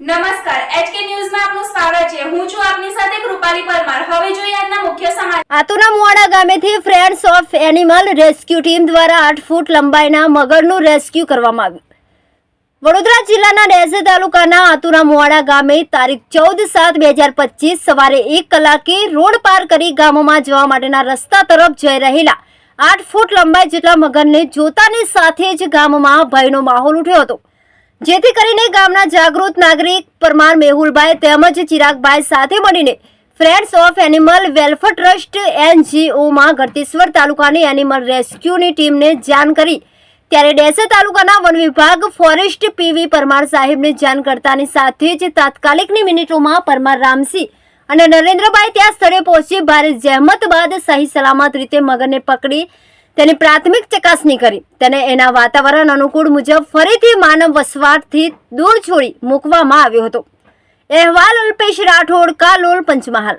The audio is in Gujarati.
નમસ્કાર એચકે ન્યૂઝમાં આપનું સ્વાગત છે। હું છું આપની સાથે કૃપાલી પરમાર। હવે જોઈએ આજના મુખ્ય સમાચાર। આતુના મુવાડા ગામેથી friends of animal rescue team દ્વારા 8 ફૂટ લંબાઈના મગરનું રેસ્ક્યુ કરવામાં આવ્યું। વડોદરા જિલ્લાના ડેસર તાલુકાના આતુના મુવાડા ગામે તારીખ 14/7/2025 સવારે 1 કલાકે રોડ પાર કરી ગામોમાં જવા માટેના રસ્તા તરફ જઈ રહેલા 8 ફૂટ લંબાઈ જેટલા મગરને જોતાની સાથે જ ગામમાં ભયનો માહોલ ઉઠ્યો હતો, જેથી કરીને ગામના જાગૃત નાગરિક પરમાર મેહુલભાઈ તેમજ ચિરાગભાઈ સાથે મળીને friends of animal welfare trust NGOમાં ગળતેશ્વર તાલુકાની એનિમલ રેસ્ક્યુની ટીમને જાણ કરી ત્યારે ડેસર તાલુકાના વન વિભાગ ફોરેસ્ટ PV પરમાર સાહેબને જાણ કરતાની સાથે જ તાત્કાલિકની મિનિટોમાં પરમાર રામસિંહ અને નરેન્દ્રભાઈ ત્યાં સ્થળે પહોંચી ભારે જહેમત બાદ સહી સલામત રીતે મગરને પકડી તેની પ્રાથમિક ચકાસણી કરી તેને એના વાતાવરણ અનુકૂળ મુજબ ફરીથી માનવ વસવાટથી દૂર છોડી મૂકવામાં આવ્યો હતો। અહેવાલ અલ્પેશ રાઠોડ, કાલોલ, પંચમહાલ।